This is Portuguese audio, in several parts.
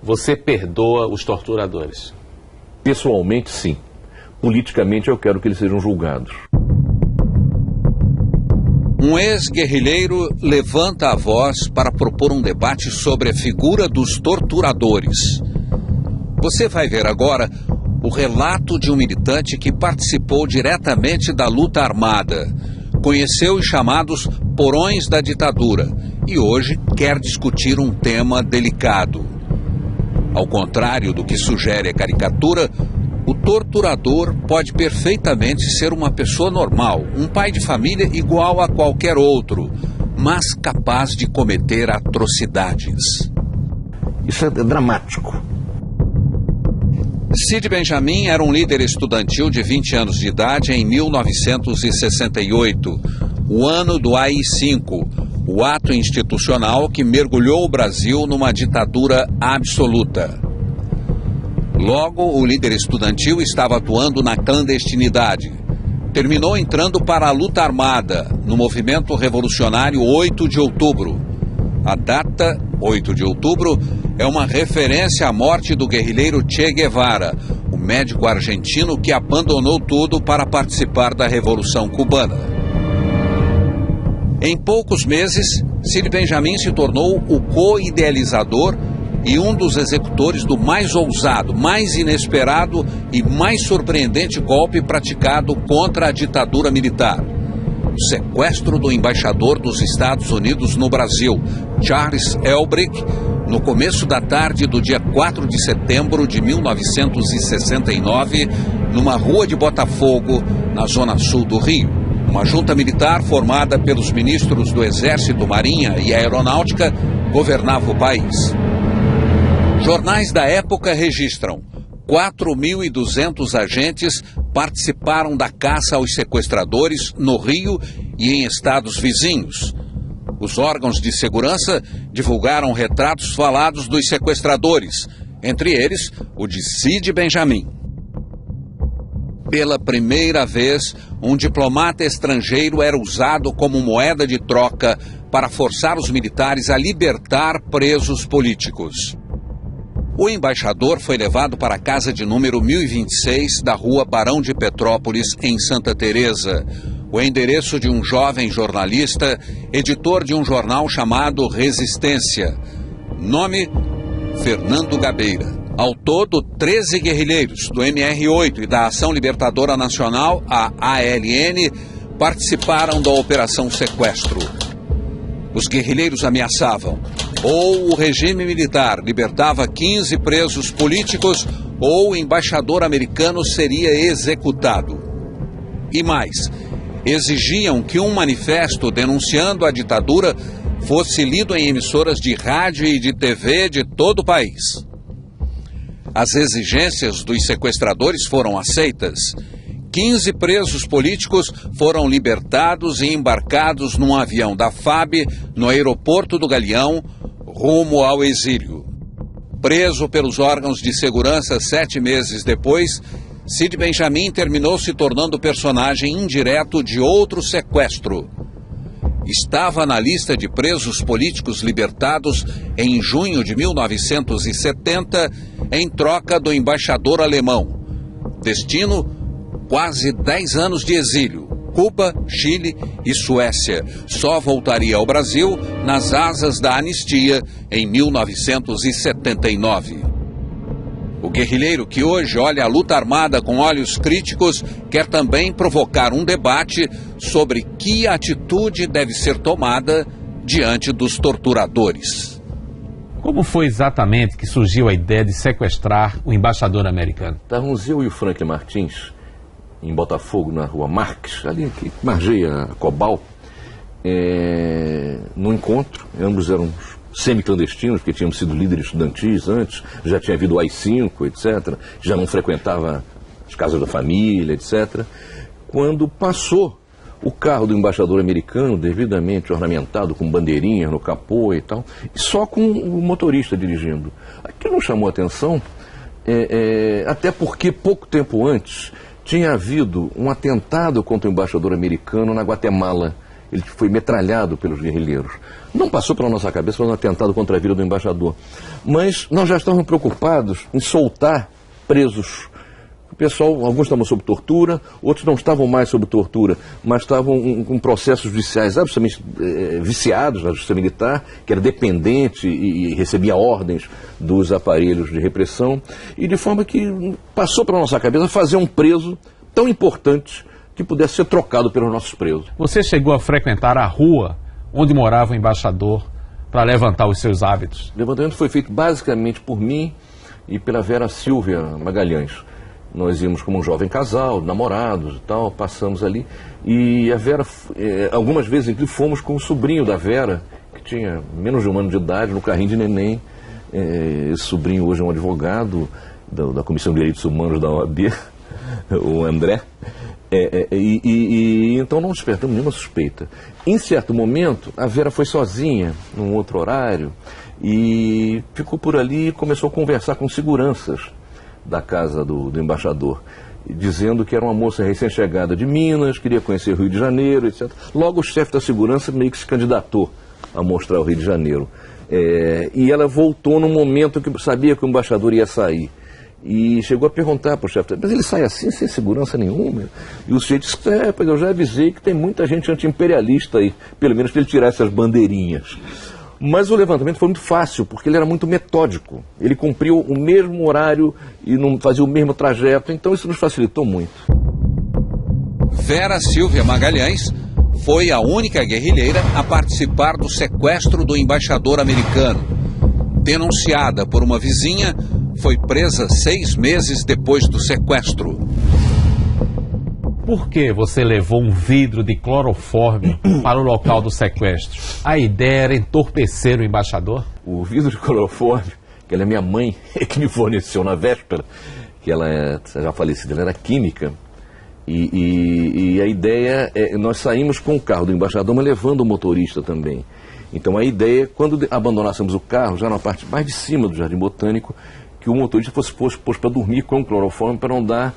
você perdoa os torturadores? Pessoalmente, sim. Politicamente, eu quero que eles sejam julgados. Um ex-guerrilheiro levanta a voz para propor um debate sobre a figura dos torturadores. Você vai ver agora o relato de um militante que participou diretamente da luta armada, conheceu os chamados porões da ditadura e hoje quer discutir um tema delicado. Ao contrário do que sugere a caricatura, o torturador pode perfeitamente ser uma pessoa normal, um pai de família igual a qualquer outro, mas capaz de cometer atrocidades. Isso é dramático. Cid Benjamin era um líder estudantil de 20 anos de idade em 1968, o ano do AI-5, o ato institucional que mergulhou o Brasil numa ditadura absoluta. Logo, o líder estudantil estava atuando na clandestinidade. Terminou entrando para a luta armada, no movimento revolucionário 8 de outubro. A data, 8 de outubro, é uma referência à morte do guerrilheiro Che Guevara, o médico argentino que abandonou tudo para participar da Revolução Cubana. Em poucos meses, Cid Benjamin se tornou o co-idealizador e um dos executores do mais ousado, mais inesperado e mais surpreendente golpe praticado contra a ditadura militar. O sequestro do embaixador dos Estados Unidos no Brasil, Charles Elbrick, no começo da tarde do dia 4 de setembro de 1969, numa rua de Botafogo, na zona sul do Rio. Uma junta militar formada pelos ministros do Exército, Marinha e Aeronáutica governava o país. Jornais da época registram: 4.200 agentes participaram da caça aos sequestradores no Rio e em estados vizinhos. Os órgãos de segurança divulgaram retratos falados dos sequestradores, entre eles o de Cid Benjamin. Pela primeira vez, um diplomata estrangeiro era usado como moeda de troca para forçar os militares a libertar presos políticos. O embaixador foi levado para a casa de número 1026 da rua Barão de Petrópolis, em Santa Teresa, o endereço de um jovem jornalista, editor de um jornal chamado Resistência. Nome: Fernando Gabeira. Ao todo, 13 guerrilheiros do MR8 e da Ação Libertadora Nacional, a ALN, participaram da Operação Sequestro. Os guerrilheiros ameaçavam: ou o regime militar libertava 15 presos políticos, ou o embaixador americano seria executado. E mais, exigiam que um manifesto denunciando a ditadura fosse lido em emissoras de rádio e de TV de todo o país. As exigências dos sequestradores foram aceitas. 15 presos políticos foram libertados e embarcados num avião da FAB no aeroporto do Galeão, rumo ao exílio. Preso pelos órgãos de segurança 7 meses depois, Cid Benjamin terminou se tornando personagem indireto de outro sequestro. Estava na lista de presos políticos libertados em junho de 1970, em troca do embaixador alemão. Destino: quase 10 anos de exílio, Cuba, Chile e Suécia. Só voltaria ao Brasil nas asas da anistia em 1979. O guerrilheiro que hoje olha a luta armada com olhos críticos quer também provocar um debate sobre que atitude deve ser tomada diante dos torturadores. Como foi exatamente que surgiu a ideia de sequestrar o embaixador americano? Estávamos eu e o Franklin Martins em Botafogo, na rua Marques, ali que margeia a Cobal, no encontro. Ambos eram semi-clandestinos, porque tínhamos sido líderes estudantis antes, já tinha havido o AI-5, etc., já não frequentava as casas da família, etc., quando passou o carro do embaixador americano, devidamente ornamentado, com bandeirinha no capô e tal, e só com o motorista dirigindo. Aquilo nos chamou a atenção, até porque pouco tempo antes tinha havido um atentado contra o embaixador americano na Guatemala, ele foi metralhado pelos guerrilheiros. Não passou pela nossa cabeça um atentado contra a vida do embaixador, mas nós já estávamos preocupados em soltar presos. O pessoal, alguns estavam sob tortura, outros não estavam mais sob tortura, mas estavam com processos judiciais absolutamente viciados na justiça militar, que era dependente e recebia ordens dos aparelhos de repressão, e de forma que passou pela nossa cabeça fazer um preso tão importante que pudesse ser trocado pelos nossos presos. Você chegou a frequentar a rua onde morava o embaixador para levantar os seus hábitos? O levantamento foi feito basicamente por mim e pela Vera Silvia Magalhães. Nós íamos como um jovem casal, namorados e tal, passamos ali. E a Vera, algumas vezes inclusive fomos com o sobrinho da Vera, que tinha menos de 1 ano de idade, no carrinho de neném. Esse sobrinho hoje é um advogado da Comissão de Direitos Humanos da OAB, o André. Então não despertamos nenhuma suspeita. Em certo momento, a Vera foi sozinha, num outro horário, e ficou por ali e começou a conversar com seguranças da casa do embaixador, dizendo que era uma moça recém-chegada de Minas, queria conhecer o Rio de Janeiro, etc. Logo o chefe da segurança meio que se candidatou a mostrar o Rio de Janeiro. E ela voltou no momento que sabia que o embaixador ia sair. E chegou a perguntar para o chefe, mas ele sai assim, sem segurança nenhuma? E o sujeito disse, pois eu já avisei que tem muita gente anti-imperialista aí, pelo menos para ele tirar essas bandeirinhas. Mas o levantamento foi muito fácil, porque ele era muito metódico. Ele cumpriu o mesmo horário e não fazia o mesmo trajeto, então isso nos facilitou muito. Vera Silvia Magalhães foi a única guerrilheira a participar do sequestro do embaixador americano. Denunciada por uma vizinha, foi presa 6 meses depois do sequestro. Por que você levou um vidro de clorofórmio para o local do sequestro? A ideia era entorpecer o embaixador? O vidro de clorofórmio, que ela é minha mãe, que me forneceu na véspera, que ela é já falecida, ela era química. E a ideia nós saímos com o carro do embaixador, mas levando o motorista também. Então a ideia, quando abandonássemos o carro, já na parte mais de cima do Jardim Botânico, que o motorista fosse posto para dormir com o clorofórmio para não dar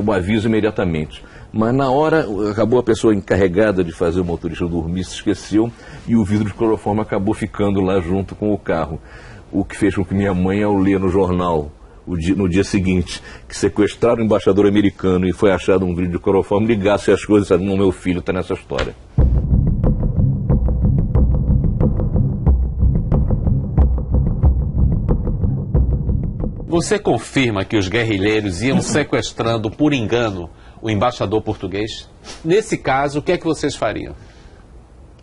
o aviso imediatamente. Mas na hora, acabou a pessoa encarregada de fazer o motorista dormir, se esqueceu, e o vidro de clorofórmio acabou ficando lá junto com o carro. O que fez com que minha mãe, ao ler no jornal, no dia seguinte, que sequestraram o embaixador americano e foi achado um vidro de clorofórmio, ligasse as coisas e disse, não, meu filho está nessa história. Você confirma que os guerrilheiros iam sequestrando por engano o embaixador português? Nesse caso, o que é que vocês fariam?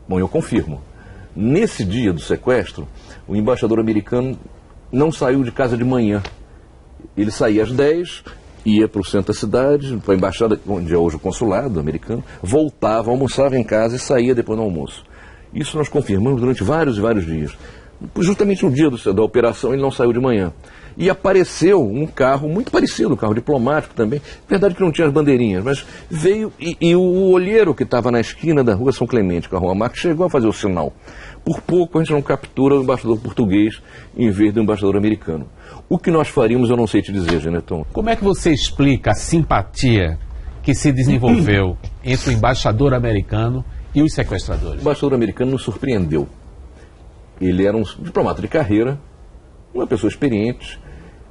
Bom, eu confirmo. Nesse dia do sequestro, o embaixador americano não saiu de casa de manhã. Ele saía às 10, ia para o centro da cidade, para a embaixada, onde é hoje o consulado americano, voltava, almoçava em casa e saía depois do almoço. Isso nós confirmamos durante vários e vários dias. Justamente no dia da operação ele não saiu de manhã. E apareceu um carro muito parecido, um carro diplomático também. Verdade que não tinha as bandeirinhas, mas veio e o olheiro que estava na esquina da rua São Clemente, com a Rua Marques, chegou a fazer o sinal. Por pouco a gente não captura o embaixador português em vez do embaixador americano. O que nós faríamos eu não sei te dizer, Geneton. Como é que você explica a simpatia que se desenvolveu entre o embaixador americano e os sequestradores? O embaixador americano nos surpreendeu. Ele era um diplomata de carreira, uma pessoa experiente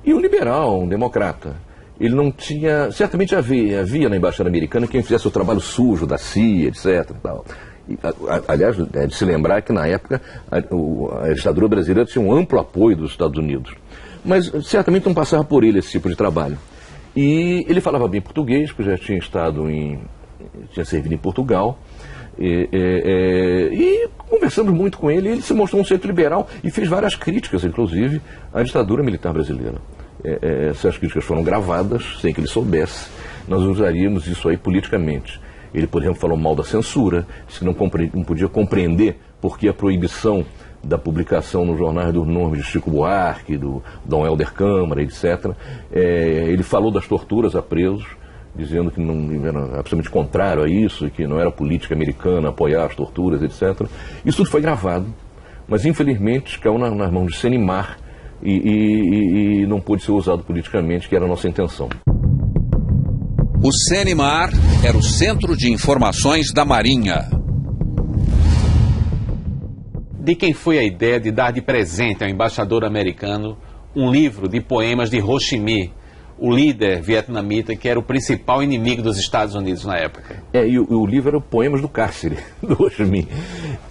e um liberal, um democrata. Ele não tinha... Certamente havia na embaixada americana quem fizesse o trabalho sujo da CIA, etc. Tal. Aliás, é de se lembrar que na época a ditadura brasileira tinha um amplo apoio dos Estados Unidos. Mas certamente não passava por ele esse tipo de trabalho. E ele falava bem português, porque já tinha tinha servido em Portugal. E conversamos muito com ele, ele se mostrou um centro liberal e fez várias críticas, inclusive, à ditadura militar brasileira. Essas críticas foram gravadas, sem que ele soubesse. Nós usaríamos isso aí politicamente. Ele, por exemplo, falou mal da censura, disse que não podia compreender por que a proibição da publicação nos jornais dos nomes de Chico Buarque, do Dom Helder Câmara, etc. Ele falou das torturas a presos, dizendo que não era absolutamente contrário a isso, que não era política americana apoiar as torturas, etc. Isso tudo foi gravado, mas infelizmente caiu nas mãos de Senimar e não pôde ser usado politicamente, que era a nossa intenção. O Senimar era o Centro de Informações da Marinha. De quem foi a ideia de dar de presente ao embaixador americano um livro de poemas de Ho Chi Minh, o líder vietnamita que era o principal inimigo dos Estados Unidos na época? E o livro era Poemas do Cárcere, do Ho Chi Minh.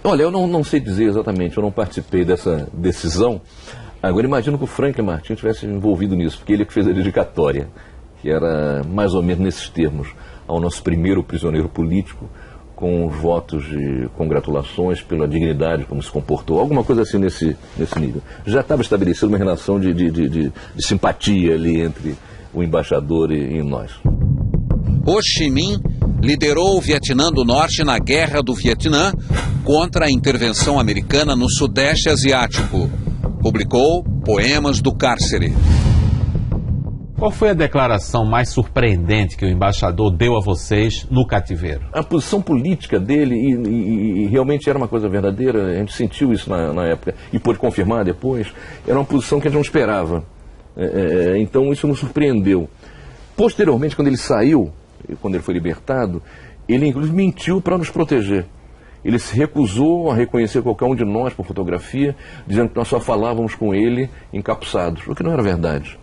Olha, eu não sei dizer exatamente, eu não participei dessa decisão. Agora imagino que o Franklin Martins tivesse envolvido nisso, porque ele que fez a dedicatória, que era mais ou menos nesses termos, ao nosso primeiro prisioneiro político, com os votos de congratulações pela dignidade, como se comportou, alguma coisa assim nesse nível. Já estava estabelecida uma relação de simpatia ali entre o embaixador e nós. Ho Chi Minh liderou o Vietnã do Norte na Guerra do Vietnã contra a intervenção americana no Sudeste Asiático. Publicou Poemas do Cárcere. Qual foi a declaração mais surpreendente que o embaixador deu a vocês no cativeiro? A posição política dele, e realmente era uma coisa verdadeira, a gente sentiu isso na época, e pôde confirmar depois, era uma posição que a gente não esperava. Então isso nos surpreendeu. Posteriormente, quando ele saiu, quando ele foi libertado, ele inclusive mentiu para nos proteger. Ele se recusou a reconhecer qualquer um de nós por fotografia, dizendo que nós só falávamos com ele encapuçados, o que não era verdade.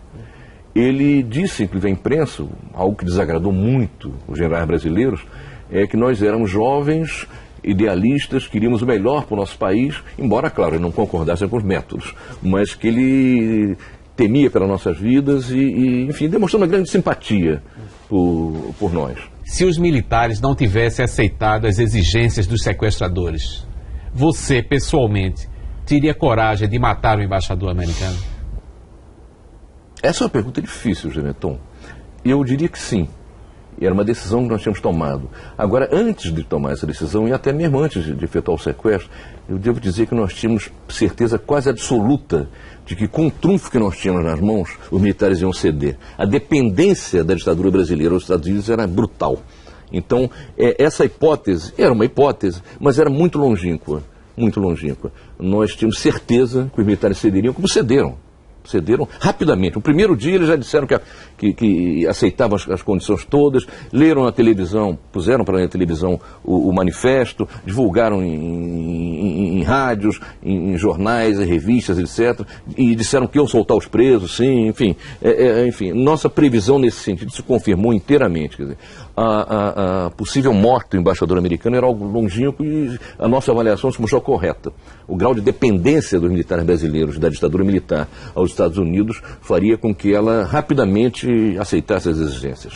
Ele disse, inclusive à imprensa, algo que desagradou muito os generais brasileiros, é que nós éramos jovens, idealistas, queríamos o melhor para o nosso país, embora, claro, ele não concordasse com os métodos, mas que ele temia pelas nossas vidas e enfim, demonstrou uma grande simpatia por nós. Se os militares não tivessem aceitado as exigências dos sequestradores, você, pessoalmente, teria coragem de matar o embaixador americano? Essa é uma pergunta difícil, Geneton. Eu diria que sim. Era uma decisão que nós tínhamos tomado. Agora, antes de tomar essa decisão, e até mesmo antes de efetuar o sequestro, eu devo dizer que nós tínhamos certeza quase absoluta de que, com o trunfo que nós tínhamos nas mãos, os militares iam ceder. A dependência da ditadura brasileira aos Estados Unidos era brutal. Então, essa hipótese era uma hipótese, mas era muito longínqua. Muito longínqua. Nós tínhamos certeza que os militares cederiam, como cederam. Cederam rapidamente. No primeiro dia eles já disseram que aceitavam as condições todas, leram na televisão, puseram para a televisão o manifesto, divulgaram em rádios, em jornais, em revistas, etc. E disseram que iam soltar os presos, sim, enfim. Enfim, nossa previsão nesse sentido se confirmou inteiramente. Quer dizer, a possível morte do embaixador americano era algo longínquo e a nossa avaliação se mostrou correta. O grau de dependência dos militares brasileiros da ditadura militar aos Estados Unidos faria com que ela rapidamente aceitasse as exigências.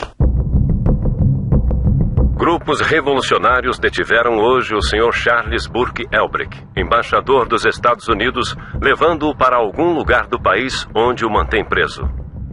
Grupos revolucionários detiveram hoje o Sr. Charles Burke Elbrick, embaixador dos Estados Unidos, levando-o para algum lugar do país onde o mantém preso.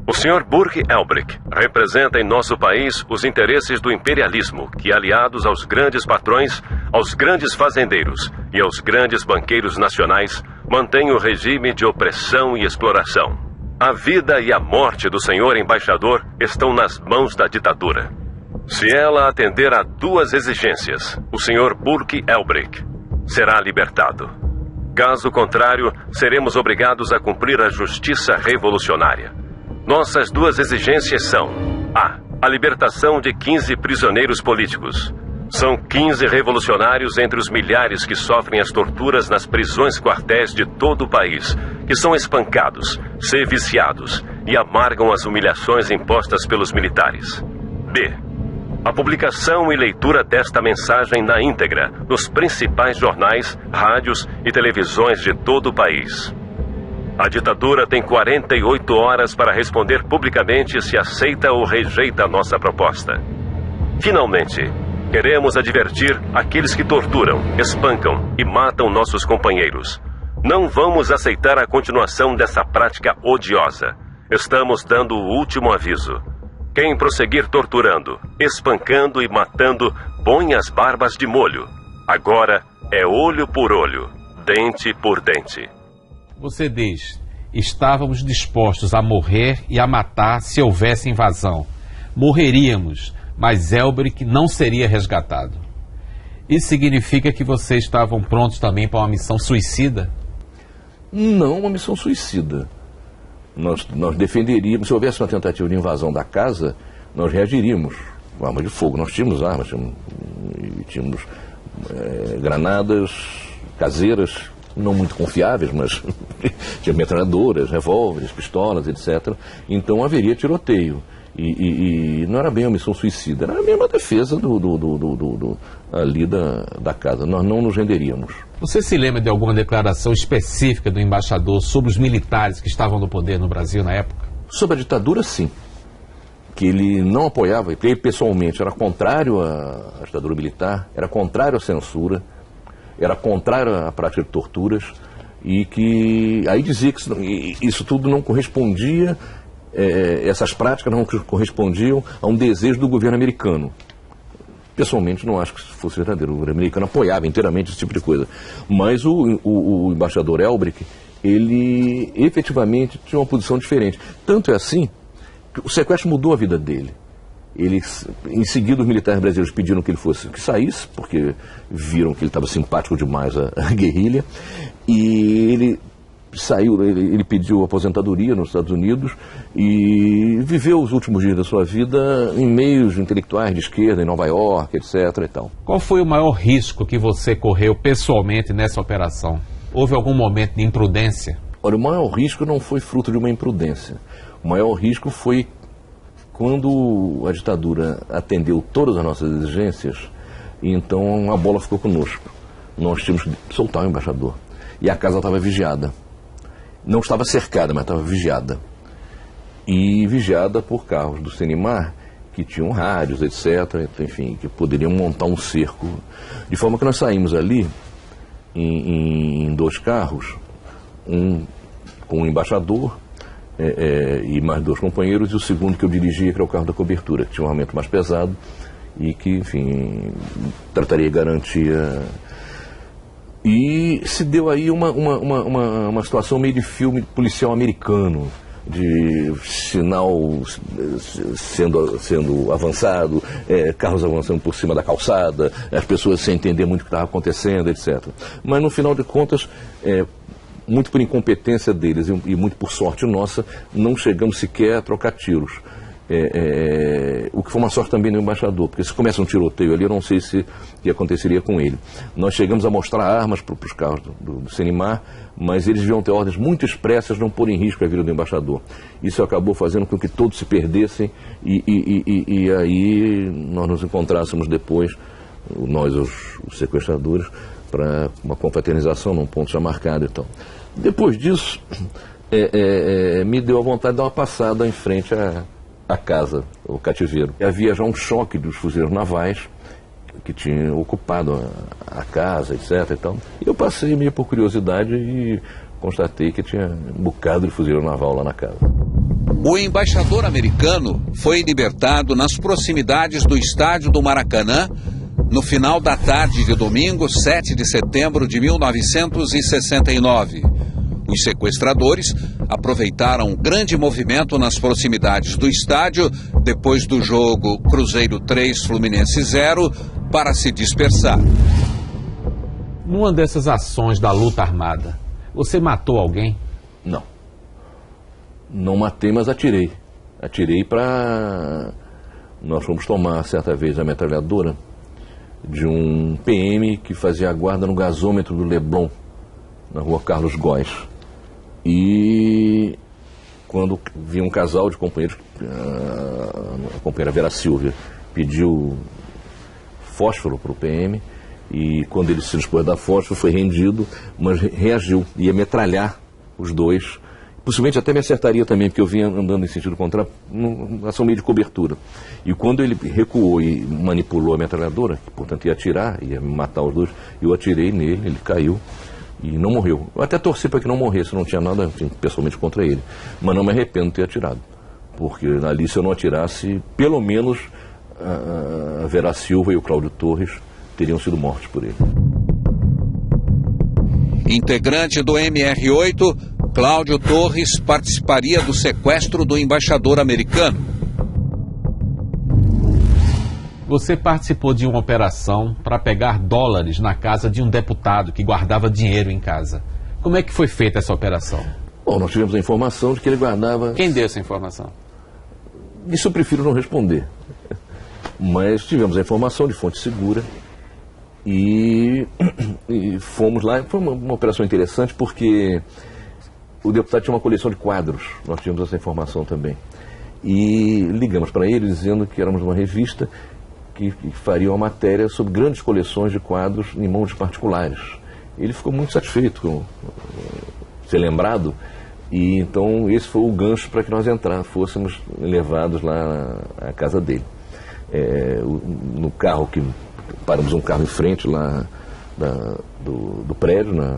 O Sr. Burke Elbrick representa em nosso país os interesses do imperialismo que, aliados aos grandes patrões, aos grandes fazendeiros e aos grandes banqueiros nacionais, mantém o regime de opressão e exploração. A vida e a morte do senhor embaixador estão nas mãos da ditadura. Se ela atender a duas exigências, o senhor Burke Elbrick será libertado. Caso contrário, seremos obrigados a cumprir a justiça revolucionária. Nossas duas exigências são: a libertação de 15 prisioneiros políticos. São 15 revolucionários entre os milhares que sofrem as torturas nas prisões-quartéis de todo o país, que são espancados, serviciados e amargam as humilhações impostas pelos militares. B. A publicação e leitura desta mensagem na íntegra nos principais jornais, rádios e televisões de todo o país. A ditadura tem 48 horas para responder publicamente se aceita ou rejeita a nossa proposta. Finalmente, queremos advertir aqueles que torturam, espancam e matam nossos companheiros. Não vamos aceitar a continuação dessa prática odiosa. Estamos dando o último aviso. Quem prosseguir torturando, espancando e matando, põe as barbas de molho. Agora é olho por olho, dente por dente. Você diz: estávamos dispostos a morrer e a matar se houvesse invasão. Morreríamos, mas Elbrick não seria resgatado. Isso significa que vocês estavam prontos também para uma missão suicida? Não uma missão suicida. Nós defenderíamos, se houvesse uma tentativa de invasão da casa, nós reagiríamos com arma de fogo. Nós tínhamos armas, tínhamos granadas caseiras não muito confiáveis, mas tinha metralhadoras, revólveres, pistolas, etc. Então haveria tiroteio. E não era bem uma missão suicida, era mesmo a defesa ali da casa. Nós não nos renderíamos. Você se lembra de alguma declaração específica do embaixador sobre os militares que estavam no poder no Brasil na época? Sobre a ditadura, sim. Que ele não apoiava, que ele pessoalmente era contrário à ditadura militar, era contrário à censura, era contrário à prática de torturas, e que aí dizia que isso tudo não correspondia, essas práticas não correspondiam a um desejo do governo americano. Pessoalmente não acho que isso fosse verdadeiro, o governo americano apoiava inteiramente esse tipo de coisa. Mas o embaixador Elbrick, ele efetivamente tinha uma posição diferente. Tanto é assim que o sequestro mudou a vida dele. Em seguida, os militares brasileiros pediram que ele saísse, porque viram que ele estava simpático demais à guerrilha, e ele saiu, ele pediu aposentadoria nos Estados Unidos e viveu os últimos dias da sua vida em meios intelectuais de esquerda, em Nova York, etc. e tal. Qual foi o maior risco que você correu pessoalmente nessa operação? Houve algum momento de imprudência? Olha, o maior risco não foi fruto de uma imprudência. O maior risco foi quando a ditadura atendeu todas as nossas exigências, e então a bola ficou conosco. Nós tínhamos que soltar o embaixador. E a casa estava vigiada. Não estava cercada, mas estava vigiada. E vigiada por carros do Senimar, que tinham rádios, etc., enfim, que poderiam montar um cerco. De forma que nós saímos ali em 2 carros, um com o embaixador e mais 2 companheiros, e o segundo que eu dirigia, que era o carro da cobertura, que tinha um armamento mais pesado e que, enfim, trataria de garantia. E se deu aí uma situação meio de filme policial americano, de sinal sendo avançado, carros avançando por cima da calçada, as pessoas sem entender muito o que estava acontecendo, etc. Mas no final de contas, muito por incompetência deles e muito por sorte nossa, não chegamos sequer a trocar tiros. O que foi uma sorte também do embaixador, porque se começa um tiroteio ali, eu não sei se que aconteceria com ele. Nós chegamos a mostrar armas para os carros do Senimar, mas eles deviam ter ordens muito expressas, não pôr em risco a vida do embaixador. Isso acabou fazendo com que todos se perdessem e aí nós nos encontrássemos depois, nós os sequestradores, para uma confraternização num ponto já marcado e tal. Depois disso, me deu a vontade de dar uma passada em frente à casa, o cativeiro. Havia já um choque dos fuzileiros navais que tinham ocupado a casa, etc. E eu passei meio por curiosidade e constatei que tinha um bocado de fuzileiro naval lá na casa. O embaixador americano foi libertado nas proximidades do estádio do Maracanã no final da tarde de domingo, 7 de setembro de 1969. Os sequestradores aproveitaram um grande movimento nas proximidades do estádio, depois do jogo Cruzeiro 3, Fluminense 0, para se dispersar. Numa dessas ações da luta armada, você matou alguém? Não. Não matei, mas atirei. Atirei para... Nós fomos tomar, certa vez, a metralhadora de um PM que fazia a guarda no gasômetro do Leblon, na rua Carlos Góes. E quando vi um casal de companheiros, a companheira Vera Silvia pediu fósforo para o PM, e quando ele se dispôs a dar fósforo, foi rendido, mas reagiu, ia metralhar os dois. Possivelmente até me acertaria também, porque eu vinha andando em sentido contrário, numa ação meio de cobertura. E quando ele recuou e manipulou a metralhadora, que portanto ia atirar, ia matar os dois, eu atirei nele, ele caiu e não morreu. Eu até torci para que não morresse, não tinha nada, enfim, pessoalmente contra ele. Mas não me arrependo de ter atirado, porque ali, se eu não atirasse, pelo menos a Vera Silva e o Cláudio Torres teriam sido mortos por ele. Integrante do MR8, Cláudio Torres participaria do sequestro do embaixador americano. Você participou de uma operação para pegar dólares na casa de um deputado que guardava dinheiro em casa. Como é que foi feita essa operação? Bom, nós tivemos a informação de que ele guardava... Quem deu essa informação? Isso eu prefiro não responder. Mas tivemos a informação de fonte segura E fomos lá. Foi uma operação interessante porque o deputado tinha uma coleção de quadros, nós tínhamos essa informação também. E ligamos para ele dizendo que éramos uma revista que faria uma matéria sobre grandes coleções de quadros em mãos de particulares. Ele ficou muito satisfeito com ser lembrado, e então esse foi o gancho para que nós fôssemos levados lá à casa dele. No carro, paramos um carro em frente lá do prédio, na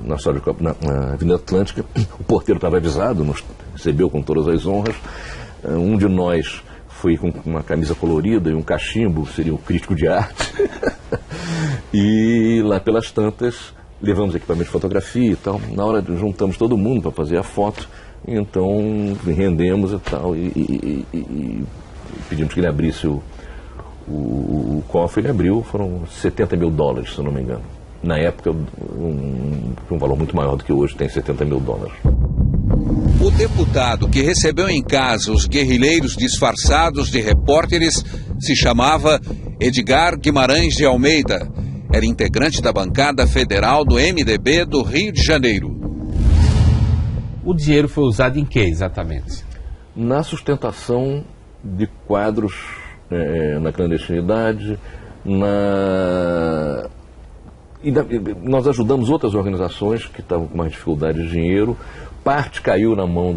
Avenida Atlântica. O porteiro estava avisado, nos recebeu com todas as honras. Um de nós foi com uma camisa colorida e um cachimbo, seria um crítico de arte. E lá pelas tantas, levamos equipamento de fotografia e tal. Na hora, juntamos todo mundo para fazer a foto. Então, rendemos e tal. E pedimos que ele abrisse o cofre. Ele abriu, foram $70 mil, se eu não me engano. Na época, um valor muito maior do que hoje, tem $70 mil. O deputado que recebeu em casa os guerrilheiros disfarçados de repórteres se chamava Edgar Guimarães de Almeida. Era integrante da bancada federal do MDB do Rio de Janeiro. O dinheiro foi usado em que exatamente? Na sustentação de quadros na clandestinidade, nós ajudamos outras organizações que estavam com mais dificuldade de dinheiro. Parte caiu na mão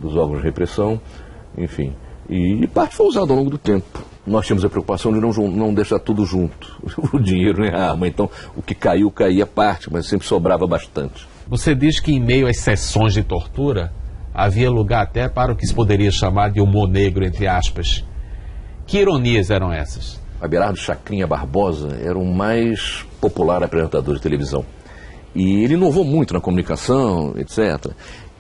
dos órgãos de repressão, enfim, e parte foi usada ao longo do tempo. Nós tínhamos a preocupação de não deixar tudo junto, o dinheiro nem a arma. Então, o que caía parte, mas sempre sobrava bastante. Você diz que em meio às sessões de tortura, havia lugar até para o que se poderia chamar de humor negro, entre aspas. Que ironias eram essas? Abelardo Chacrinha Barbosa era o mais popular apresentador de televisão. E ele inovou muito na comunicação, etc.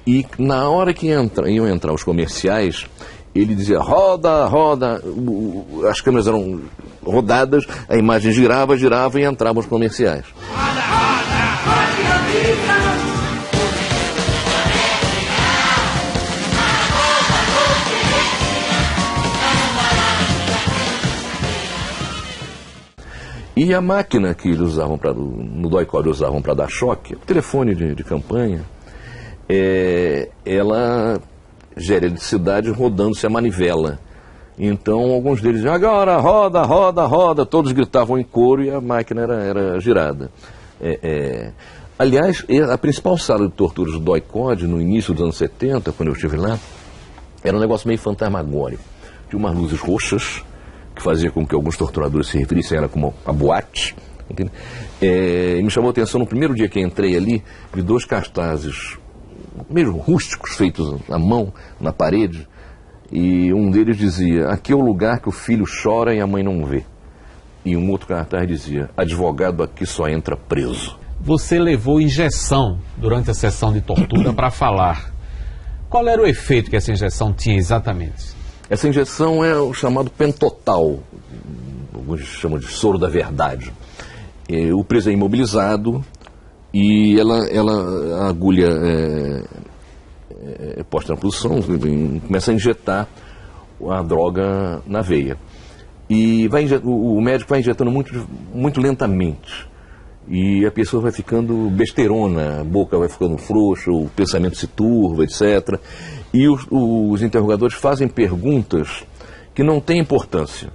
E na hora que iam entrar os comerciais, ele dizia, roda, roda. As câmeras eram rodadas, a imagem girava e entravam os comerciais. Roda, roda, roda, e a máquina que eles usavam no DOI-CODE usavam para dar choque, o telefone de campanha, ela gera eletricidade rodando-se a manivela. Então alguns deles diziam, agora roda, roda, roda, todos gritavam em coro e a máquina era girada. Aliás, a principal sala de torturas do DOI-CODE, no início dos anos 70, quando eu estive lá, era um negócio meio fantasmagórico. Tinha umas luzes roxas, que fazia com que alguns torturadores se referissem, era como a boate. Me chamou a atenção no primeiro dia que entrei ali, vi 2 cartazes, mesmo rústicos, feitos à mão, na parede, e um deles dizia, aqui é o lugar que o filho chora e a mãe não vê. E um outro cartaz dizia, advogado aqui só entra preso. Você levou injeção durante a sessão de tortura para falar. Qual era o efeito que essa injeção tinha exatamente? Essa injeção é o chamado pentotal, alguns chamam de soro da verdade. O preso é imobilizado e a agulha é posta na posição, começa a injetar a droga na veia. E o médico vai injetando muito lentamente. E a pessoa vai ficando besteirona, a boca vai ficando frouxa, o pensamento se turva, etc. E os interrogadores fazem perguntas que não têm importância.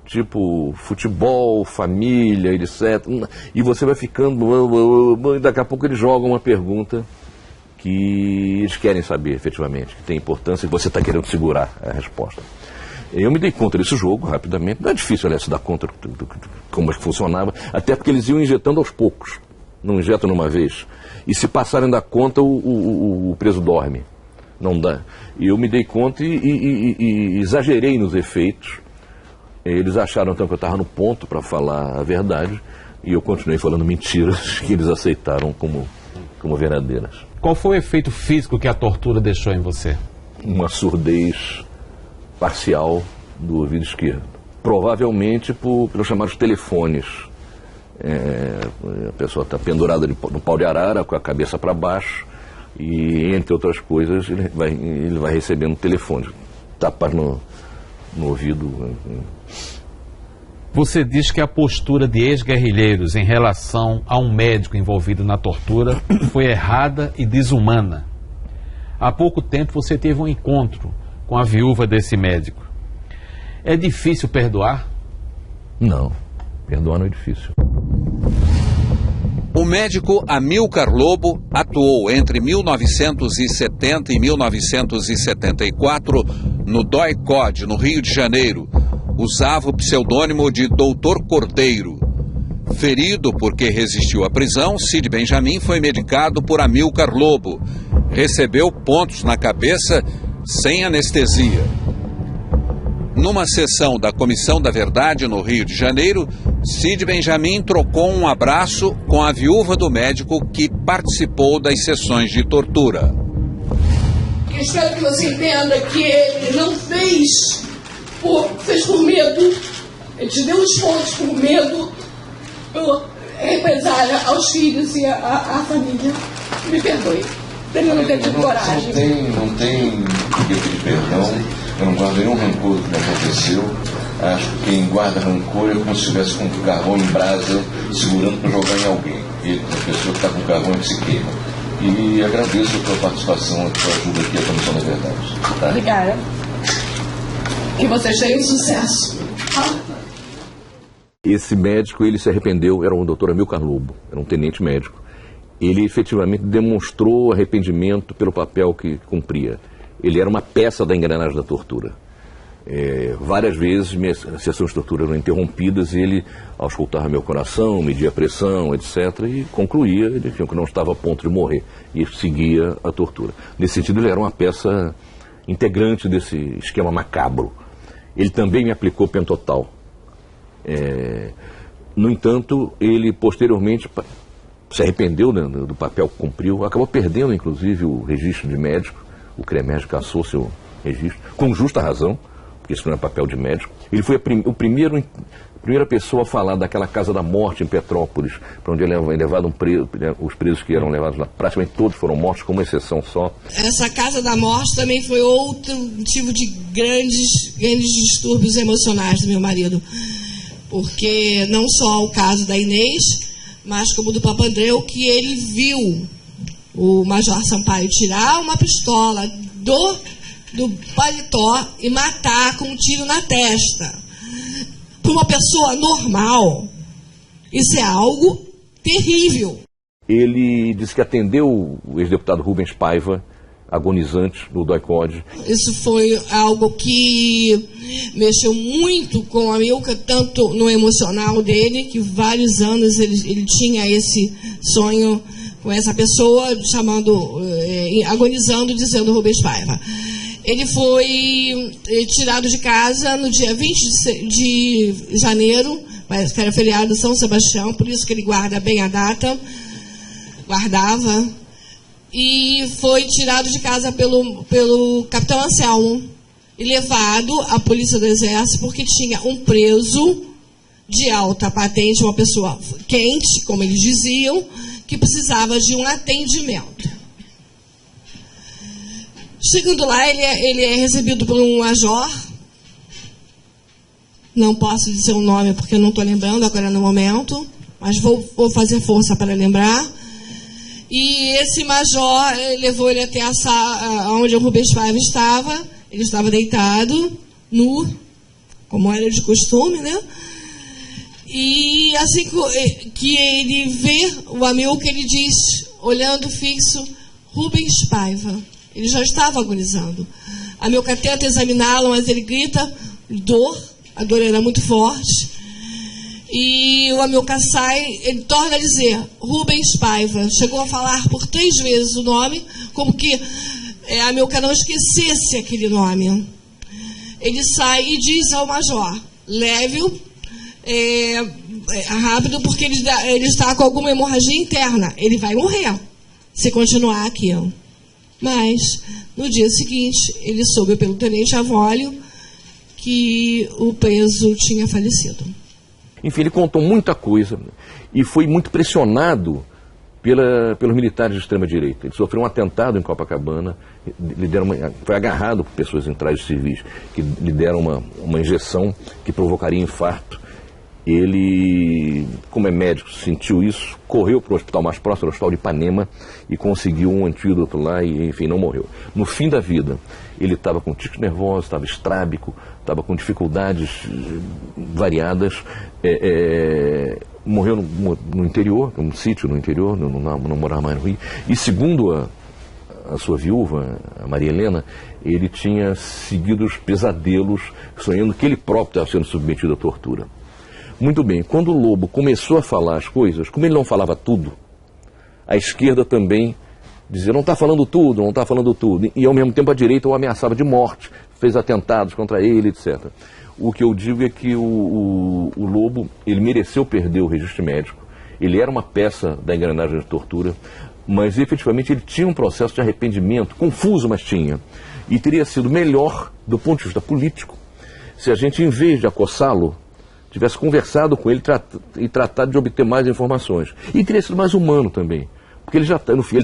Tipo, futebol, família, etc. E você vai ficando... E daqui a pouco eles jogam uma pergunta que eles querem saber, efetivamente, que tem importância e você está querendo segurar a resposta. Eu me dei conta desse jogo rapidamente. Não é difícil, aliás, se dar conta de como é que funcionava, até porque eles iam injetando aos poucos. Não injetam numa vez. E se passarem da conta, o preso dorme. Não dá. E eu me dei conta e exagerei nos efeitos. Eles acharam então que eu estava no ponto para falar a verdade. E eu continuei falando mentiras que eles aceitaram como verdadeiras. Qual foi o efeito físico que a tortura deixou em você? Uma surdez parcial do ouvido esquerdo. Provavelmente pelos chamados telefones. A pessoa está pendurada no pau de arara, com a cabeça para baixo, e, entre outras coisas, ele vai recebendo telefone. Tapas no ouvido. Você diz que a postura de ex-guerrilheiros em relação a um médico envolvido na tortura foi errada e desumana. Há pouco tempo você teve um encontro com a viúva desse médico. É difícil perdoar? Não, perdoar não é difícil. O médico Amilcar Lobo atuou entre 1970 e 1974 no DOI-CODE, no Rio de Janeiro. Usava o pseudônimo de Doutor Cordeiro. Ferido porque resistiu à prisão, Cid Benjamin foi medicado por Amilcar Lobo. Recebeu pontos na cabeça sem anestesia. Numa sessão da Comissão da Verdade no Rio de Janeiro, Cid Benjamin trocou um abraço com a viúva do médico que participou das sessões de tortura. Eu espero que você entenda que ele não fez por medo, ele te deu os pontos por medo, por represália aos filhos e à família. Me perdoe, ele não teve coragem. Não tem que pedir perdão, eu não guardo nenhum rancor do que me aconteceu. Acho que quem guarda rancor é como se estivesse com um carvão em brasa segurando para jogar em alguém. E a pessoa que está com o carvão é que se queima. E agradeço a tua participação, a tua ajuda aqui à Comissão da Verdade. Tá? Obrigada. Que vocês tenham sucesso. Esse médico, ele se arrependeu, era o doutor Amilcar Lobo, era um tenente médico. Ele efetivamente demonstrou arrependimento pelo papel que cumpria. Ele era uma peça da engrenagem da tortura. Várias vezes minhas sessões de tortura eram interrompidas e ele auscultava meu coração, media a pressão, etc. E concluía, ele tinha que não estava a ponto de morrer e seguia a tortura. Nesse sentido, ele era uma peça integrante desse esquema macabro. Ele também me aplicou pentotal. No entanto, ele posteriormente se arrependeu, né, do papel que cumpriu, acabou perdendo inclusive o registro de médico. O CREMERG cassou seu registro, com justa razão, porque isso não é papel de médico. Ele foi a primeira pessoa a falar daquela casa da morte em Petrópolis, para onde ele é levado os presos que eram levados lá, praticamente todos foram mortos, com uma exceção só. Essa casa da morte também foi outro motivo de grandes distúrbios emocionais do meu marido, porque não só o caso da Inês, mas como do Papandreou, que ele viu o Major Sampaio tirar uma pistola do paletó e matar com um tiro na testa. Para uma pessoa normal, isso é algo terrível. Ele disse que atendeu o ex-deputado Rubens Paiva, agonizante, no DOI-CODE. Isso foi algo que mexeu muito com o Amilcar, tanto no emocional dele, que vários anos ele tinha esse sonho com essa pessoa, agonizando, dizendo Rubens Paiva. Ele foi tirado de casa no dia 20 de janeiro, que era feriado de São Sebastião, por isso que ele guarda bem a data, guardava, e foi tirado de casa pelo capitão Anselmo e levado à Polícia do Exército, porque tinha um preso de alta patente, uma pessoa quente, como eles diziam, que precisava de um atendimento. Chegando lá, ele é recebido por um major, não posso dizer o nome porque eu não estou lembrando agora no momento, mas vou fazer força para lembrar. E esse major levou ele até a sala onde o Rubens Paiva estava. Ele estava deitado, nu, como era de costume, né? E assim que ele vê o Amilcar, ele diz, olhando fixo, Rubens Paiva. Ele já estava agonizando. Amilcar tenta examiná-lo, mas ele grita dor, a dor era muito forte. E o Amilcar sai, ele torna a dizer, Rubens Paiva. Chegou a falar por 3 vezes o nome, como que Amilcar não esquecesse aquele nome. Ele sai e diz ao major, leve-o rápido, porque ele está com alguma hemorragia interna. Ele vai morrer se continuar aqui. Mas, no dia seguinte, ele soube pelo tenente Avólio que o preso tinha falecido. Enfim, ele contou muita coisa e foi muito pressionado pelos militares de extrema-direita. Ele sofreu um atentado em Copacabana, foi agarrado por pessoas em trajes civis, que lhe deram uma injeção que provocaria infarto. Ele, como é médico, sentiu isso, correu para o hospital mais próximo, o hospital de Ipanema, e conseguiu um antídoto lá e, enfim, não morreu. No fim da vida, ele estava com tiques nervosos, estava estrábico, estava com dificuldades variadas, morreu no interior, num sítio no interior, não morava mais no Rio, e segundo a sua viúva, a Maria Helena, ele tinha seguidos pesadelos, sonhando que ele próprio estava sendo submetido à tortura. Muito bem, quando o Lobo começou a falar as coisas, como ele não falava tudo, a esquerda também dizia, não está falando tudo, não está falando tudo. E ao mesmo tempo a direita o ameaçava de morte, fez atentados contra ele, etc. O que eu digo é que o Lobo, ele mereceu perder o registro médico, ele era uma peça da engrenagem de tortura, mas efetivamente ele tinha um processo de arrependimento, confuso, mas tinha. E teria sido melhor, do ponto de vista político, se a gente, em vez de acossá-lo, tivesse conversado com ele e tratado de obter mais informações. E teria sido mais humano também, porque ele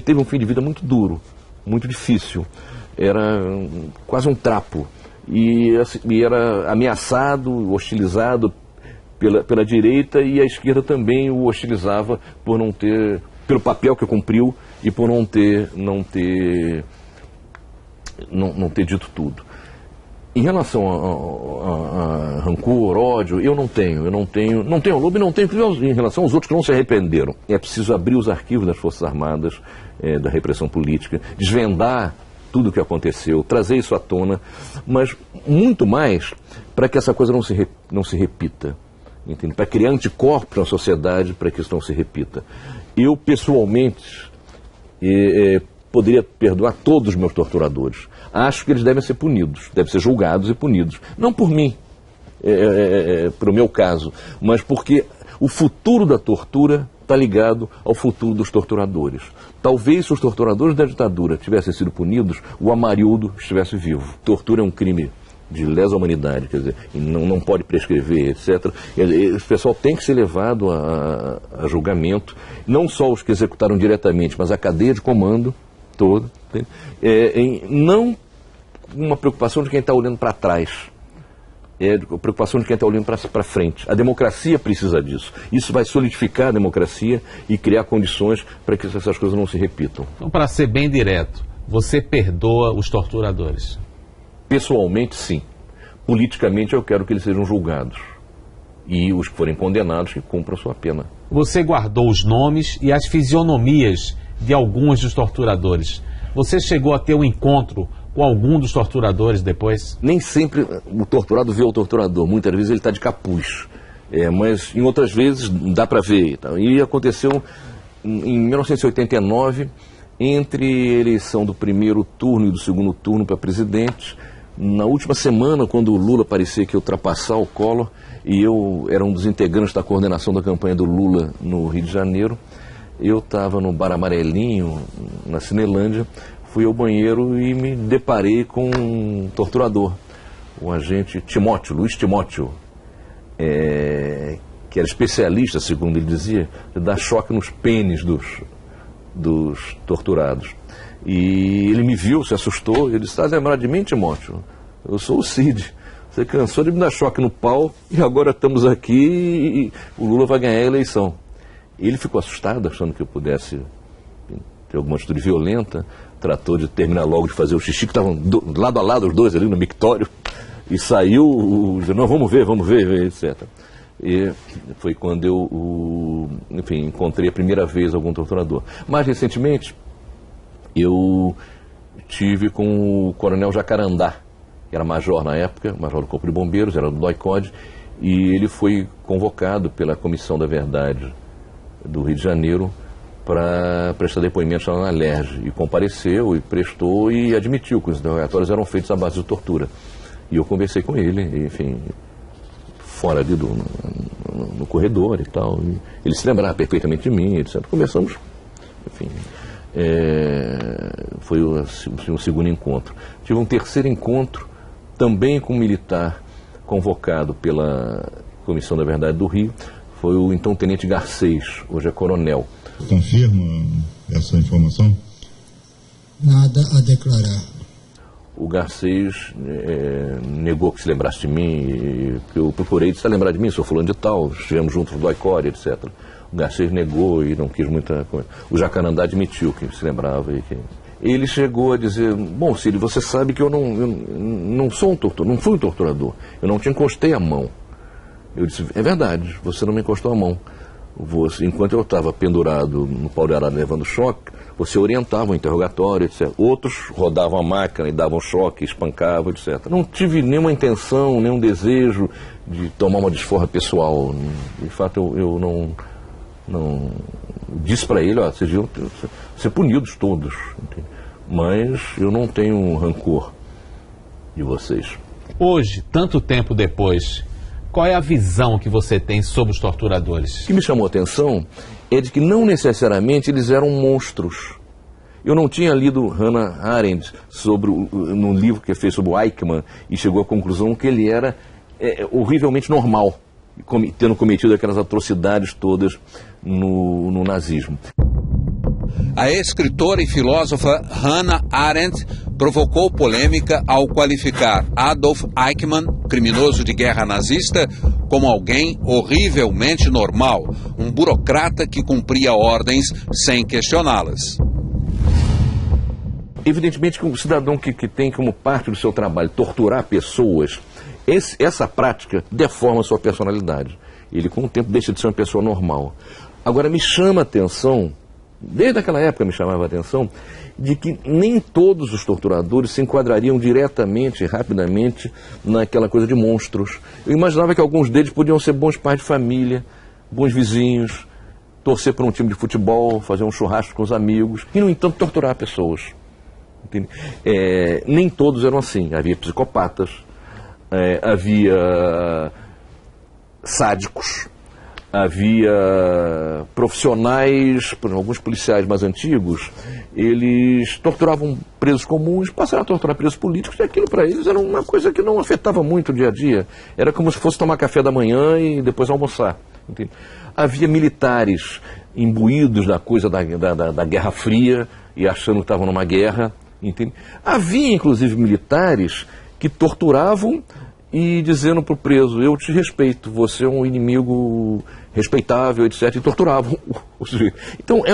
teve um fim de vida muito duro, muito difícil, era quase um trapo, e era ameaçado, hostilizado pela direita, e a esquerda também o hostilizava por não ter, pelo papel que cumpriu e por não ter dito tudo. Em relação a rancor, ódio, eu não tenho o Lobo e não tenho em relação aos outros que não se arrependeram. É preciso abrir os arquivos das Forças Armadas, da repressão política, desvendar tudo o que aconteceu, trazer isso à tona, mas muito mais para que essa coisa não se repita, entende? Para criar anticorpos na sociedade para que isso não se repita. Eu, pessoalmente, poderia perdoar todos os meus torturadores. Acho que eles devem ser punidos, devem ser julgados e punidos. Não por mim, para o meu caso, mas porque o futuro da tortura está ligado ao futuro dos torturadores. Talvez se os torturadores da ditadura tivessem sido punidos, o Amarildo estivesse vivo. Tortura é um crime de lesa humanidade, quer dizer, não pode prescrever, etc. O pessoal tem que ser levado a julgamento, não só os que executaram diretamente, mas a cadeia de comando toda. Não uma preocupação de quem está olhando para trás, a preocupação de quem está olhando para frente. A democracia precisa disso. Isso vai solidificar a democracia e criar condições para que essas coisas não se repitam. Então, para ser bem direto, você perdoa os torturadores? Pessoalmente, sim. Politicamente, eu quero que eles sejam julgados. E os que forem condenados, que cumpram a sua pena. Você guardou os nomes e as fisionomias de alguns dos torturadores. Você chegou a ter um encontro com algum dos torturadores depois? Nem sempre o torturado vê o torturador. Muitas vezes ele está de capuz. Mas em outras vezes dá para ver. E aconteceu em 1989, entre a eleição do primeiro turno e do segundo turno para presidente. Na última semana, quando o Lula parecia que ia ultrapassar o Collor, e eu era um dos integrantes da coordenação da campanha do Lula no Rio de Janeiro, eu estava no Bar Amarelinho, na Cinelândia, fui ao banheiro e me deparei com um torturador, o agente Timóteo, Luiz Timóteo, que era especialista, segundo ele dizia, de dar choque nos pênis dos torturados. E ele me viu, se assustou, ele disse, está lembrado de mim, Timóteo? Eu sou o Cid. Você cansou de me dar choque no pau e agora estamos aqui e o Lula vai ganhar a eleição. Ele ficou assustado, achando que eu pudesse ter alguma atitude violenta, tratou de terminar logo de fazer o xixi, que estavam lado a lado os dois ali no mictório, e saiu, não, vamos ver, etc. E foi quando eu, enfim, encontrei a primeira vez algum torturador. Mais recentemente, eu tive com o coronel Jacarandá, que era major na época, major do Corpo de Bombeiros, era do DOI-CODE, e ele foi convocado pela Comissão da Verdade do Rio de Janeiro para prestar depoimentos lá na Alerj, e compareceu, e prestou, e admitiu que os interrogatórios eram feitos à base de tortura. E eu conversei com ele, enfim, fora ali no corredor e tal, e ele se lembrava perfeitamente de mim, etc. Conversamos, enfim... foi o segundo encontro. Tive um terceiro encontro, também com um militar convocado pela Comissão da Verdade do Rio, foi o então Tenente Garcês, hoje é coronel. Confirma essa informação? Nada a declarar. o Garcês negou que se lembrasse de mim, que eu procurei de se lembrar de mim, sou fulano de tal, estivemos juntos no Doicore, etc. O Garcês negou e não quis muita coisa. O Jacarandá admitiu que se lembrava. Ele chegou a dizer, bom, Cílio, você sabe que eu não sou um torturador, não fui um torturador, eu não te encostei a mão. Eu disse, é verdade, você não me encostou a mão. Enquanto eu estava pendurado no pau de arara levando choque, você orientava o interrogatório, etc. Outros rodavam a máquina e davam choque, espancavam, etc. Não tive nenhuma intenção, nenhum desejo de tomar uma desforra pessoal. De fato, eu não disse para ele, ó, vocês iam ser punidos todos. Entende? Mas eu não tenho rancor de vocês. Hoje, tanto tempo depois, qual é a visão que você tem sobre os torturadores? O que me chamou a atenção é de que não necessariamente eles eram monstros. Eu não tinha lido Hannah Arendt num livro que fez sobre o Eichmann e chegou à conclusão que ele era horrivelmente normal, tendo cometido aquelas atrocidades todas no nazismo. A escritora e filósofa Hannah Arendt provocou polêmica ao qualificar Adolf Eichmann, criminoso de guerra nazista, como alguém horrivelmente normal, um burocrata que cumpria ordens sem questioná-las. Evidentemente que um cidadão que tem como parte do seu trabalho torturar pessoas, essa prática deforma a sua personalidade. Ele com o tempo deixa de ser uma pessoa normal. Agora me chama a atenção, desde aquela época me chamava a atenção, de que nem todos os torturadores se enquadrariam diretamente, rapidamente, naquela coisa de monstros. Eu imaginava que alguns deles podiam ser bons pais de família, bons vizinhos, torcer para um time de futebol, fazer um churrasco com os amigos, e, no entanto, torturar pessoas. Nem todos eram assim. Havia psicopatas, havia sádicos, havia profissionais, por exemplo, alguns policiais mais antigos, eles torturavam presos comuns, passaram a torturar presos políticos, e aquilo para eles era uma coisa que não afetava muito o dia a dia. Era como se fosse tomar café da manhã e depois almoçar. Entende? Havia militares imbuídos da coisa da Guerra Fria e achando que estavam numa guerra. Entende? Havia, inclusive, militares que torturavam e dizendo para o preso, eu te respeito, você é um inimigo respeitável, etc., e torturavam o sujeito. Então é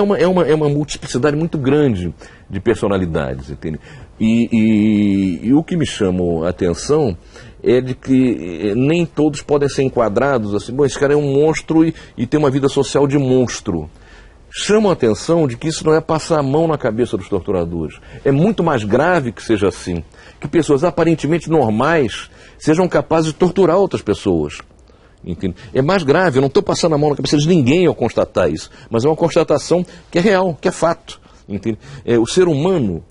uma multiplicidade muito grande de personalidades, entende? E o que me chamou a atenção é de que nem todos podem ser enquadrados assim, bom, esse cara é um monstro e tem uma vida social de monstro. Chamam a atenção de que isso não é passar a mão na cabeça dos torturadores. É muito mais grave que seja assim. Que pessoas aparentemente normais sejam capazes de torturar outras pessoas. Entende? É mais grave, eu não estou passando a mão na cabeça de ninguém ao constatar isso. Mas é uma constatação que é real, que é fato. Entende? O ser humano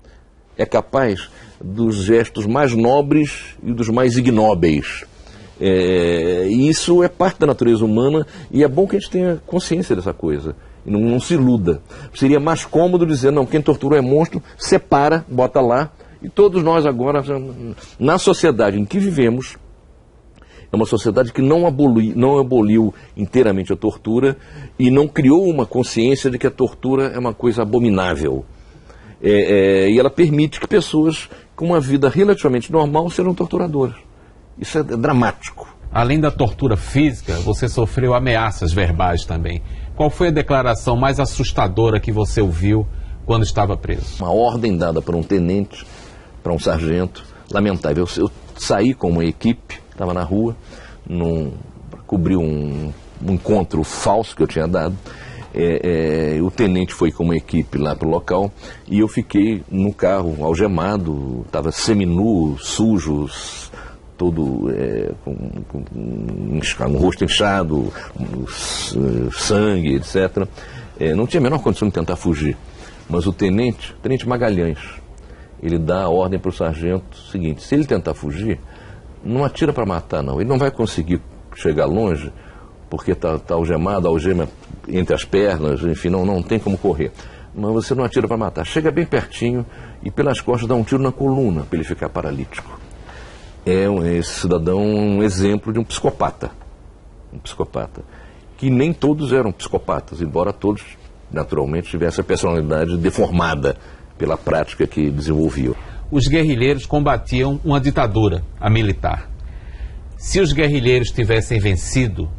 é capaz dos gestos mais nobres e dos mais ignóbeis. E isso é parte da natureza humana e é bom que a gente tenha consciência dessa coisa. E não se iluda. Seria mais cômodo dizer, não, quem torturou é monstro, separa, bota lá. E todos nós agora, na sociedade em que vivemos, é uma sociedade que não aboliu inteiramente a tortura e não criou uma consciência de que a tortura é uma coisa abominável. E ela permite que pessoas com uma vida relativamente normal sejam torturadoras. Isso é dramático. Além da tortura física, você sofreu ameaças verbais também. Qual foi a declaração mais assustadora que você ouviu quando estava preso? Uma ordem dada por um tenente, para um sargento, lamentável. Eu saí com uma equipe, estava na rua, cobri um encontro falso que eu tinha dado. O tenente foi com uma equipe lá para o local e eu fiquei no carro algemado, estava seminu, sujo, todo com um rosto inchado, sangue, etc. Não tinha a menor condição de tentar fugir. Mas o tenente Magalhães, ele dá a ordem para o sargento seguinte, se ele tentar fugir, não atira para matar não, ele não vai conseguir chegar longe, porque está algemado, a algema entre as pernas, enfim, não tem como correr. Mas você não atira para matar, chega bem pertinho e pelas costas dá um tiro na coluna para ele ficar paralítico. Esse cidadão um exemplo de um psicopata, que nem todos eram psicopatas, embora todos naturalmente tivessem a personalidade deformada pela prática que desenvolviam. os guerrilheiros combatiam uma ditadura, a militar. Se os guerrilheiros tivessem vencido,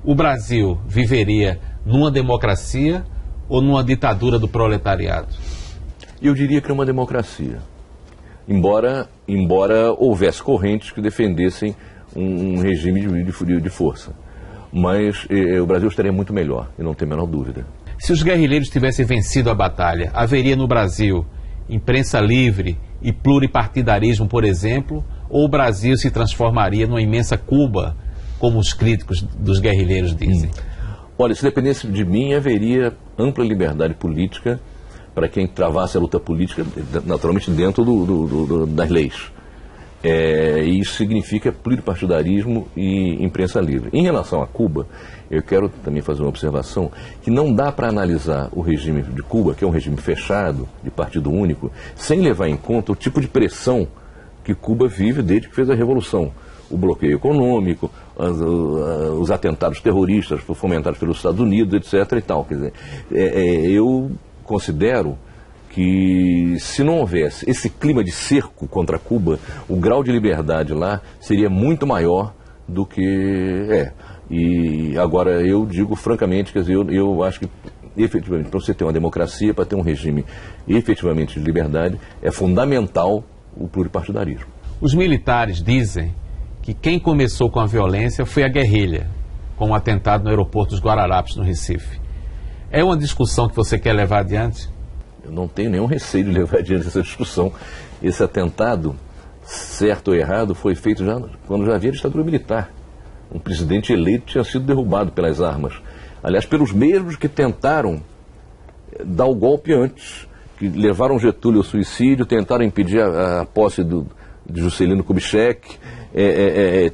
o Brasil viveria numa democracia ou numa ditadura do proletariado? Eu diria que é uma democracia. Embora houvesse correntes que defendessem um regime de força. Mas o Brasil estaria muito melhor, e não tem a menor dúvida. Se os guerrilheiros tivessem vencido a batalha, haveria no Brasil imprensa livre e pluripartidarismo, por exemplo, ou o Brasil se transformaria numa imensa Cuba, como os críticos dos guerrilheiros dizem? Olha, se dependesse de mim, haveria ampla liberdade política para quem travasse a luta política, naturalmente dentro das leis. E isso significa pluripartidarismo e imprensa livre. Em relação a Cuba, eu quero também fazer uma observação que não dá para analisar o regime de Cuba, que é um regime fechado, de partido único, sem levar em conta o tipo de pressão que Cuba vive desde que fez a Revolução. O bloqueio econômico, os atentados terroristas fomentados pelos Estados Unidos, etc. e tal. Quer dizer, eu considero que se não houvesse esse clima de cerco contra Cuba, o grau de liberdade lá seria muito maior do que é. E agora eu digo francamente, quer dizer, eu acho que efetivamente para você ter uma democracia, para ter um regime efetivamente de liberdade, é fundamental o pluripartidarismo. Os militares dizem que quem começou com a violência foi a guerrilha, com o atentado no aeroporto dos Guararapes, no Recife. É uma discussão que você quer levar adiante? Eu não tenho nenhum receio de levar adiante essa discussão. Esse atentado, certo ou errado, foi feito quando já havia ditadura militar. Um presidente eleito tinha sido derrubado pelas armas. Aliás, pelos mesmos que tentaram dar o golpe antes, que levaram Getúlio ao suicídio, tentaram impedir a posse de Juscelino Kubitschek,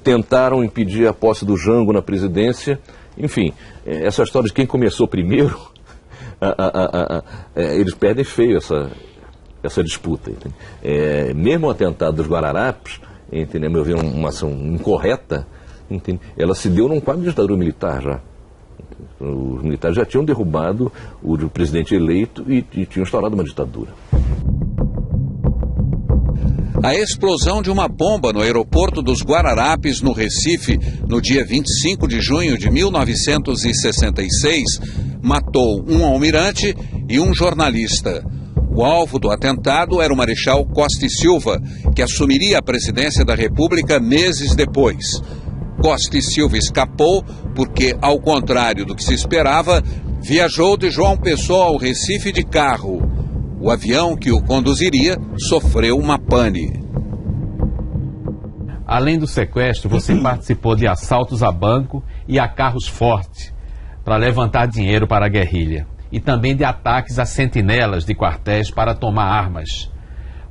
tentaram impedir a posse do Jango na presidência. Enfim, essa história de quem começou primeiro, eles perdem feio essa disputa. Mesmo o atentado dos Guararapes, a meu ver, uma ação incorreta, ela se deu num quadro de ditadura militar já. Os militares já tinham derrubado o presidente eleito e tinham instaurado uma ditadura. A explosão de uma bomba no aeroporto dos Guararapes, no Recife, no dia 25 de junho de 1966, matou um almirante e um jornalista. O alvo do atentado era o Marechal Costa e Silva, que assumiria a presidência da República meses depois. Costa e Silva escapou porque, ao contrário do que se esperava, viajou de João Pessoa ao Recife de carro. O avião que o conduziria sofreu uma pane. Além do sequestro, você participou de assaltos a banco e a carros fortes para levantar dinheiro para a guerrilha. E também de ataques a sentinelas de quartéis para tomar armas.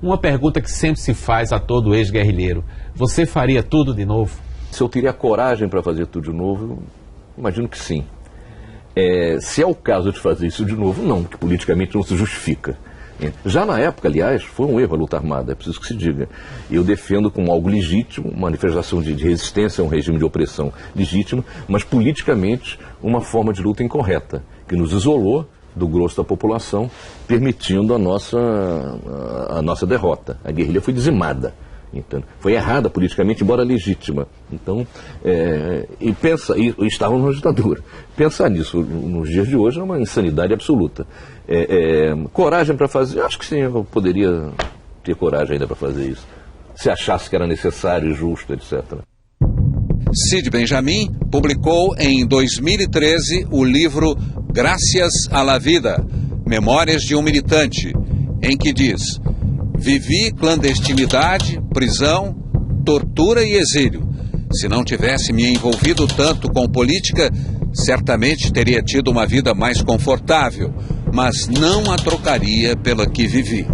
Uma pergunta que sempre se faz a todo ex-guerrilheiro: você faria tudo de novo? Se eu teria coragem para fazer tudo de novo, eu imagino que sim. Se é o caso de fazer isso de novo, não, porque politicamente não se justifica. Já na época, aliás, foi um erro a luta armada, é preciso que se diga. Eu defendo como algo legítimo, uma manifestação de resistência a um regime de opressão legítimo, mas politicamente uma forma de luta incorreta, que nos isolou do grosso da população, permitindo a nossa derrota. A guerrilha foi dizimada. Então, foi errada politicamente, embora legítima. Então, estávamos na ditadura. Pensar nisso nos dias de hoje é uma insanidade absoluta. Coragem para fazer? Acho que sim, eu poderia ter coragem ainda para fazer isso. Se achasse que era necessário e justo, etc. Cid Benjamin publicou em 2013 o livro Gracias a la Vida, Memórias de um Militante, em que diz: vivi clandestinidade, prisão, tortura e exílio. Se não tivesse me envolvido tanto com política, certamente teria tido uma vida mais confortável, mas não a trocaria pela que vivi.